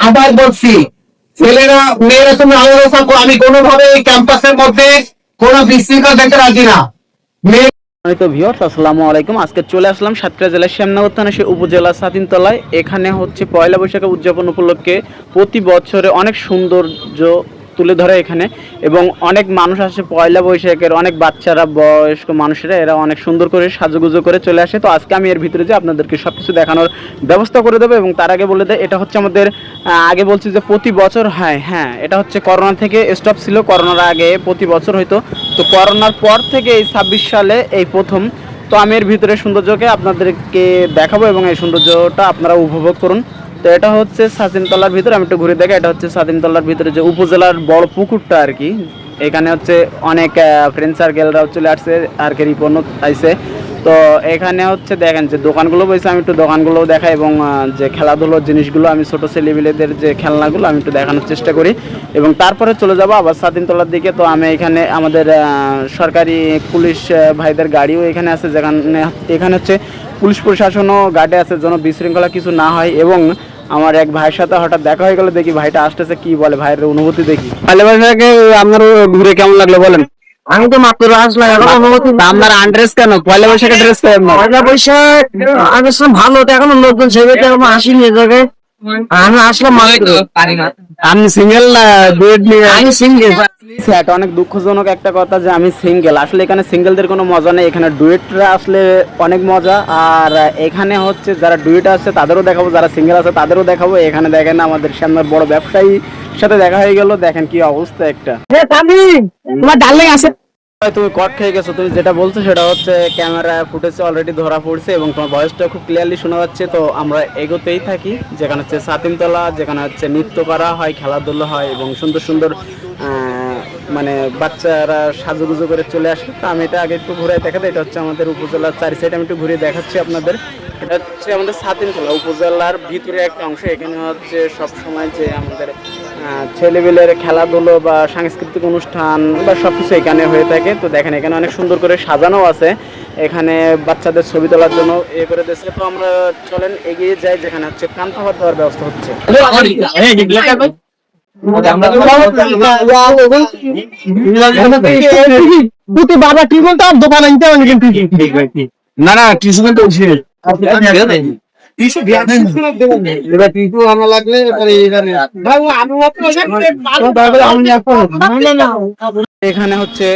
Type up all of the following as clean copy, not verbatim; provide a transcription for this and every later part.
আবার বলছি, ছেলেরা মেয়েরা তুমি আলাদা থাকো, আমি কোনোভাবে এই ক্যাম্পাসের মধ্যে কোনো বিশৃঙ্খলা দেখতে রাজি না। তো ভিউয়ার্স আসসালামু আলাইকুম। আজকে চলে আসলাম সাতক্ষীরা জেলার শ্যামনগর থানা উপজেলা সাতিনতলায়। এখানে হচ্ছে পয়লা বৈশাখের উদযাপন উপলক্ষে প্রতি বছরে অনেক সৌন্দর্য তুলে ধরে এখানে, এবং অনেক মানুষ আসে পয়লা বৈশাখের, অনেক বাচ্চারা বয়স্ক মানুষেরা এরা অনেক সুন্দর করে সাজুগুজু করে চলে আসে। তো আজকে আমি এর ভিতরে যে আপনাদেরকে সব কিছু দেখানোর ব্যবস্থা করে দেবো, এবং তার আগে বলে দেয় এটা হচ্ছে আমাদের আগে বলছি যে প্রতি বছর হয়, হ্যাঁ এটা হচ্ছে করোনা থেকে স্টপ ছিল, করোনার আগে প্রতি বছর হইতো। তো করোনার পর থেকে এই 26 সালে এই প্রথম। তো আমি এর ভিতরে সৌন্দর্যকে আপনাদেরকে দেখাবো এবং এই সৌন্দর্যটা আপনারা উপভোগ করুন। তো এটা হচ্ছে সাতিনতলার ভিতরে, আমি একটু ঘুরে দেখে, এটা হচ্ছে সাতিনতলার ভিতরে যে উপজেলার বড় পুকুরটা আর কি। এখানে হচ্ছে অনেক ফ্রেন্ড সার্কেলরাও চলে আসছে আর কি, রিপন আইছে। তো এখানে হচ্ছে দেখেন যে দোকানগুলো বসে, আমি একটু দোকানগুলো দেখাই, এবং যে খেলাধুলোর জিনিসগুলো আমি ছোটো ছেলেমেয়েদের যে খেলনাগুলো আমি একটু দেখানোর চেষ্টা করি, এবং তারপরে চলে যাব আবার সাতিনতলার দিকে। তো আমি এখানে আমাদের সরকারি পুলিশ ভাইদের গাড়িও এখানে আছে, যেখানে এখানে হচ্ছে পুলিশ প্রশাসনও গার্ডে আছে যেন বিশৃঙ্খলা কিছু না হয়। এবং আমার এক ভাইয়ের সাথে হঠাৎ দেখা হয়ে গেল, দেখি ভাইটা আসতেছে, কি বলে ভাইয়ের অনুভূতি দেখি। পয়লা বৈশাখে আপনার ঘুরে কেমন লাগলো বলেন? আমি তো মাত্র আসলাম, এখন অনুমতি আপনার আনড্রেস কেন? পয়লা বৈশাখে ড্রেস কেন? পয়লা বৈশাখ আসলাম ভালো, তো এখনো লোকজন সেভাবে এখনো আসেনি এ জায়গায়। আমি আসলাম মাত্র। আপনি সিঙ্গেল না ডুয়েট নিয়ে? আমি সিঙ্গেল। এটা অনেক দুঃখজনক একটা কথা যে আমি সিঙ্গেল। আসলে এখানে সিঙ্গেলদের কোনো মজা নেই, এখানে ডুয়েটরা আসলে অনেক মজা। আর এখানে হচ্ছে যারা ডুয়েট আছে তাদেরও দেখাবো, যারা সিঙ্গেল আছে তাদেরও দেখাবো। এখানে দেখেন আমাদের সামনে বড় ব্যবসায়ী সাথে দেখা হয়ে গেল, দেখেন কি অবস্থা একটা। তোমার ডার্লিং আছে। তুমি কট খেয়ে গেছো, তুমি যেটা বলছো সেটা হচ্ছে ক্যামেরা ফুটেজে অলরেডি ধরা পড়ছে, এবং তোমার ভয়েসটা খুব ক্লিয়ারলি শোনা যাচ্ছে। তো আমরা এগোতেই থাকি, যেখানে হচ্ছে সাতিনতলা, যেখানে হচ্ছে নৃত্য করা হয়, খেলাধুলা হয়, এবং সুন্দর সুন্দর মানে বাচ্চারা সাজুগুজু করে চলে আসে। তো আমি এটা আগে একটু ঘুরে দেখাতে, এটা হচ্ছে আমাদের উপজেলার চারি সাইড, আমি একটু ঘুরে দেখাচ্ছি আপনাদের। এটা হচ্ছে আমাদের সাতিনতলা উপজেলার ভিতরে একটা অংশ। এখানে হচ্ছে সব সময় যে আমাদের ছেলেবেলের খেলাধুলো বা সাংস্কৃতিক অনুষ্ঠান বা সব কিছু এখানে হয়ে থাকে। তো দেখেন এখানে অনেক সুন্দর করে সাজানো আছে, এখানে বাচ্চাদের ছবি তোলার জন্য করে দিয়েছে। তো আমরা চলেন এগিয়ে যাই, যেখানে হচ্ছে পান খাবার দেওয়ার ব্যবস্থা হচ্ছে। বাবা কি বলতো, দোকান আনতে হবে কিন্তু না না কিছু কিন্তু এখানে হচ্ছে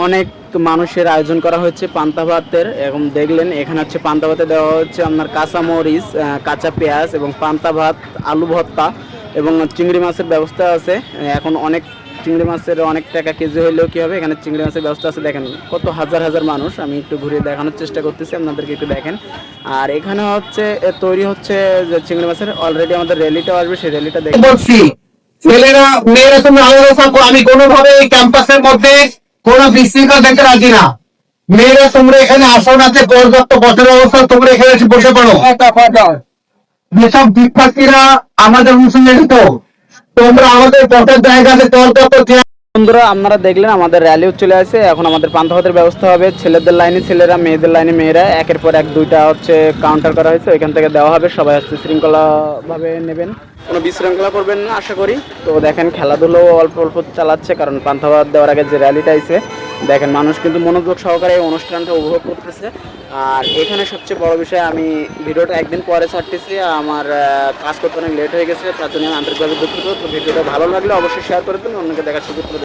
অনেক মানুষের আয়োজন করা হয়েছে পান্তা ভাতের, এবং দেখলেন এখানে হচ্ছে পান্তা ভাতে দেওয়া হচ্ছে আপনার কাঁচা মরিচ, কাঁচা পেঁয়াজ, এবং পান্তা ভাত, আলু ভর্তা, এবং চিংড়ি মাছের ব্যবস্থা আছে। এখন অনেক চিংড়ি মাছের অনেক টাকা কেজি হইলেও কি হবে, এখানে চিংড়ি মাছের ব্যবস্থা আছে। দেখেন কত হাজার হাজার মানুষ, আমি একটু ঘুরে দেখানোর চেষ্টা করতেছি আপনাদেরকে, একটু দেখেন। আর এখানে হচ্ছে তৈরি হচ্ছে যে চিংড়ি মাছের, অলরেডি আমাদের র্যালিটাও আসবে, সেই র্যালিটা দেখে বলছি, ছেলেরা মেয়েরা তুমি আলাদা থাকো, আমি কোনোভাবে এই ক্যাম্পাসের মধ্যে কোনো বিশৃঙ্খলা দেখতে রাজি না। মেয়েরা তোমরা এখানে আসো না, যে পর্যাপ্ত বছর অবস্থা, তোমরা এখানে এসে বসে পড়ো। যেসব শিক্ষার্থীরা আমাদের অনুষ্ঠানে যেত, তোমরা আমাদের বসার জায়গাতে পর্যাপ্ত। বন্ধুরা আপনারা দেখলেন আমাদের র্যালিও চলে আসে। এখন আমাদের পান্তা ভাতের ব্যবস্থা হবে, ছেলেদের লাইনে ছেলেরা, মেয়েদের লাইনে মেয়েরা, একের পর এক দুইটা হচ্ছে কাউন্টার করা হয়েছে, এখান থেকে দেওয়া হবে। সবাই হচ্ছে শৃঙ্খলাভাবে নেবেন, কোনো বিশৃঙ্খলা করবেন না আশা করি। তো দেখেন খেলাধুলো অল্প অল্প চালাচ্ছে, কারণ পান্তা ভাত দেওয়ার আগে যে র্যালিটা আইছে, দেখেন মানুষ কিন্তু মনোযোগ সহকারে এই অনুষ্ঠানটা উপভোগ করতেছে। আর এখানে সবচেয়ে বড় বিষয়, আমি ভিডিওটা একদিন পরে ছাড়তেছি, আমার কাজ করতে অনেক লেট হয়ে গেছে, তার জন্য আমি আন্তরিকভাবে দুঃখিত। তো ভিডিওটা ভালো লাগলে অবশ্যই শেয়ার করে দিন, অন্যকে দেখার সুযোগ করে দিন।